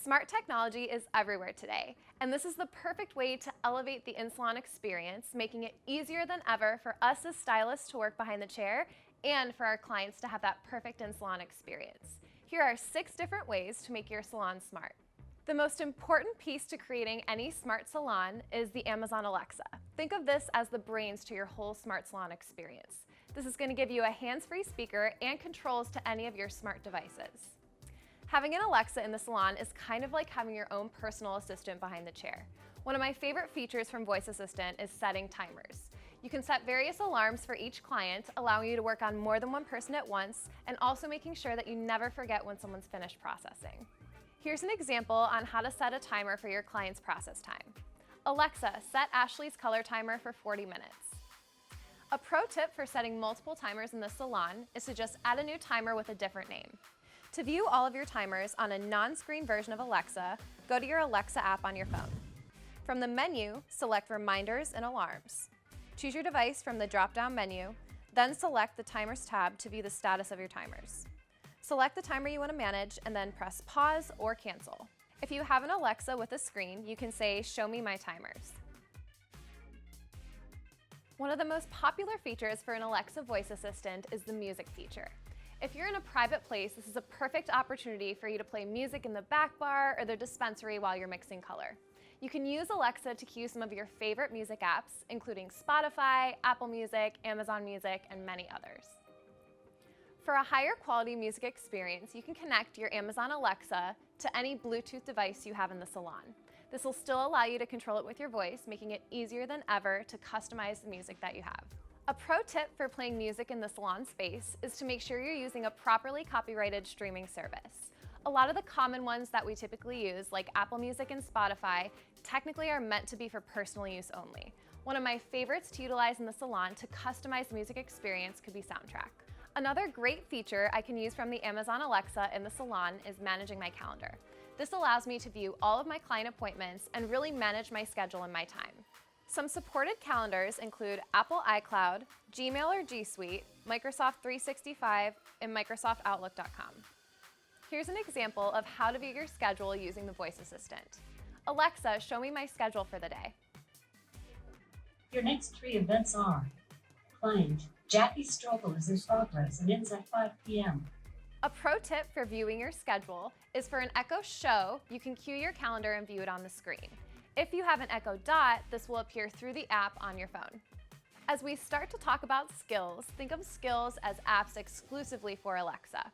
Smart technology is everywhere today, and this is the perfect way to elevate the in-salon experience, making it easier than ever for us as stylists to work behind the chair and for our clients to have that perfect in-salon experience. Here are 6 different ways to make your salon smart. The most important piece to creating any smart salon is the Amazon Alexa. Think of this as the brains to your whole smart salon experience. This is going to give you a hands-free speaker and controls to any of your smart devices. Having an Alexa in the salon is kind of like having your own personal assistant behind the chair. One of my favorite features from Voice Assistant is setting timers. You can set various alarms for each client, allowing you to work on more than one person at once, and also making sure that you never forget when someone's finished processing. Here's an example on how to set a timer for your client's process time. Alexa, set Ashley's color timer for 40 minutes. A pro tip for setting multiple timers in the salon is to just add a new timer with a different name. To view all of your timers on a non-screen version of Alexa, go to your Alexa app on your phone. From the menu, select Reminders and Alarms. Choose your device from the drop-down menu, then select the Timers tab to view the status of your timers. Select the timer you want to manage and then press pause or cancel. If you have an Alexa with a screen, you can say, "Show me my timers." One of the most popular features for an Alexa voice assistant is the music feature. If you're in a private place, this is a perfect opportunity for you to play music in the back bar or the dispensary while you're mixing color. You can use Alexa to cue some of your favorite music apps, including Spotify, Apple Music, Amazon Music, and many others. For a higher quality music experience, you can connect your Amazon Alexa to any Bluetooth device you have in the salon. This will still allow you to control it with your voice, making it easier than ever to customize the music that you have. A pro tip for playing music in the salon space is to make sure you're using a properly copyrighted streaming service. A lot of the common ones that we typically use, like Apple Music and Spotify, technically are meant to be for personal use only. One of my favorites to utilize in the salon to customize the music experience could be Soundtrack. Another great feature I can use from the Amazon Alexa in the salon is managing my calendar. This allows me to view all of my client appointments and really manage my schedule and my time. Some supported calendars include Apple iCloud, Gmail or G Suite, Microsoft 365, and MicrosoftOutlook.com. Here's an example of how to view your schedule using the voice assistant. Alexa, show me my schedule for the day. Your next 3 events are: Client, Jackie's stroke is in progress and ends at 5 p.m. A pro tip for viewing your schedule is for an Echo Show, you can cue your calendar and view it on the screen. If you have an Echo Dot, this will appear through the app on your phone. As we start to talk about skills, think of skills as apps exclusively for Alexa.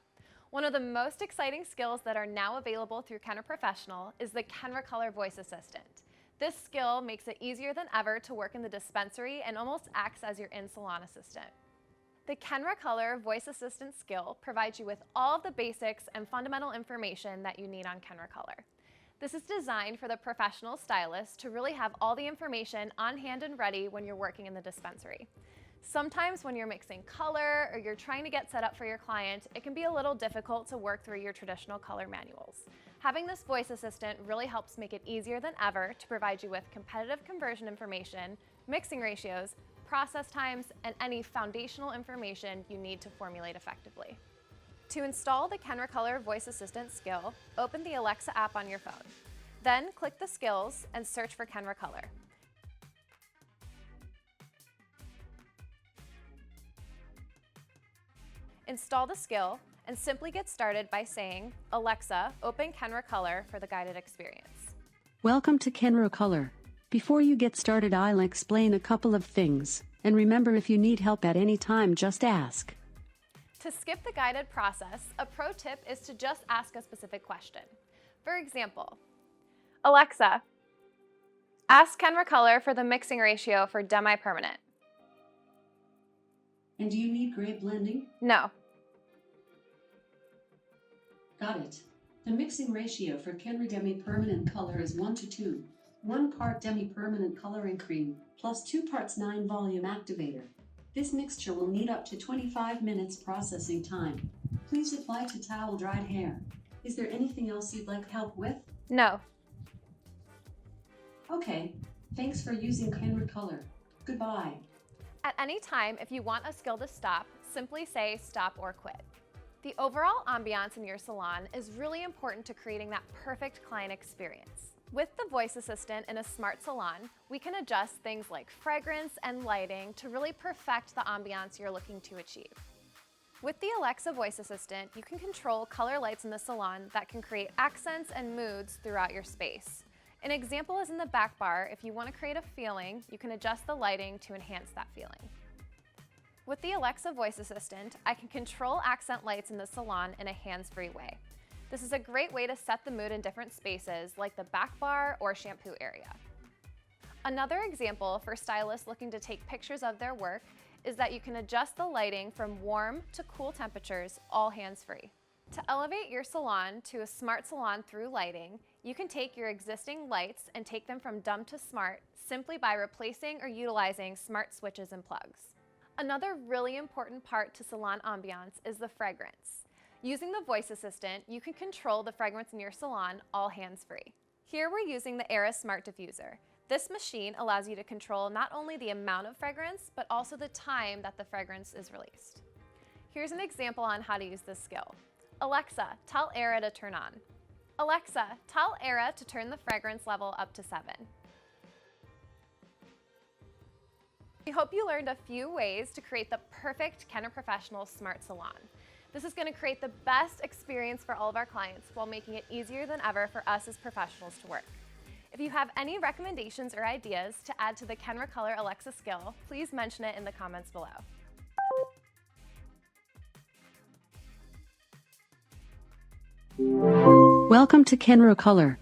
One of the most exciting skills that are now available through Kenra Professional is the Kenra Color Voice Assistant. This skill makes it easier than ever to work in the dispensary and almost acts as your in-salon assistant. The Kenra Color Voice Assistant skill provides you with all of the basics and fundamental information that you need on Kenra Color. This is designed for the professional stylist to really have all the information on hand and ready when you're working in the dispensary. Sometimes when you're mixing color or you're trying to get set up for your client, it can be a little difficult to work through your traditional color manuals. Having this voice assistant really helps make it easier than ever to provide you with competitive conversion information, mixing ratios, process times, and any foundational information you need to formulate effectively. To install the Kenra Color Voice Assistant skill, open the Alexa app on your phone. Then click the skills and search for Kenra Color. Install the skill and simply get started by saying, "Alexa, open Kenra Color for the guided experience." Welcome to Kenra Color. Before you get started, I'll explain a couple of things. And remember, if you need help at any time, just ask. To skip the guided process, a pro tip is to just ask a specific question. For example, "Alexa, ask Kenra Color for the mixing ratio for demi-permanent." And do you need gray blending? No. Got it. The mixing ratio for Kenra demi-permanent color is 1:2. 1 part demi-permanent coloring cream plus 2 parts 9 volume activator. This mixture will need up to 25 minutes processing time. Please apply to towel-dried hair. Is there anything else you'd like help with? No. Okay. Thanks for using Kenra Color. Goodbye. At any time, if you want a skill to stop, simply say stop or quit. The overall ambiance in your salon is really important to creating that perfect client experience. With the voice assistant in a smart salon, we can adjust things like fragrance and lighting to really perfect the ambiance you're looking to achieve. With the Alexa voice assistant, you can control color lights in the salon that can create accents and moods throughout your space. An example is in the back bar. If you want to create a feeling, you can adjust the lighting to enhance that feeling. With the Alexa voice assistant, I can control accent lights in the salon in a hands-free way. This is a great way to set the mood in different spaces like the back bar or shampoo area. Another example for stylists looking to take pictures of their work is that you can adjust the lighting from warm to cool temperatures, all hands-free. To elevate your salon to a smart salon through lighting, you can take your existing lights and take them from dumb to smart simply by replacing or utilizing smart switches and plugs. Another really important part to salon ambiance is the fragrance. Using the voice assistant, you can control the fragrance in your salon all hands-free. Here we're using the Era Smart Diffuser. This machine allows you to control not only the amount of fragrance, but also the time that the fragrance is released. Here's an example on how to use this skill. Alexa, tell Era to turn on. Alexa, tell Era to turn the fragrance level up to 7. We hope you learned a few ways to create the perfect Kenra Professional Smart Salon. This is going to create the best experience for all of our clients while making it easier than ever for us as professionals to work. If you have any recommendations or ideas to add to the Kenra Color Alexa skill, please mention it in the comments below. Welcome to Kenra Color.